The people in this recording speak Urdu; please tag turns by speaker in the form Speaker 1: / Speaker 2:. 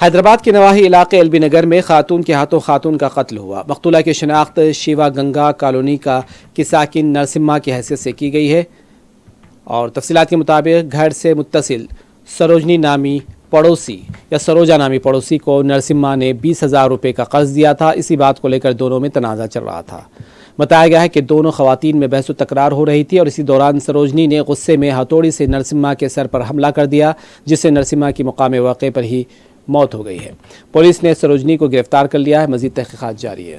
Speaker 1: حیدرآباد کے نواحی علاقے ایل بی نگر میں خاتون کے ہاتھوں خاتون کا قتل ہوا۔ مقتولہ کی شناخت شیوا گنگا کالونی کی ساکن نرسمہ کی حیثیت سے کی گئی ہے اور تفصیلات کے مطابق گھر سے متصل سروجا نامی پڑوسی کو نرسمہ نے 20,000 روپے کا قرض دیا تھا۔ اسی بات کو لے کر دونوں میں تنازع چل رہا تھا۔ بتایا گیا ہے کہ دونوں خواتین میں بحث و تکرار ہو رہی تھی اور اسی دوران سروجنی نے غصے میں ہتھوڑی سے نرسمہ کے سر پر حملہ کر دیا، جس سے نرسمہ کی مقام واقع پر ہی موت ہو گئی ہے۔ پولیس نے سروجنی کو گرفتار کر لیا ہے، مزید تحقیقات جاری ہے۔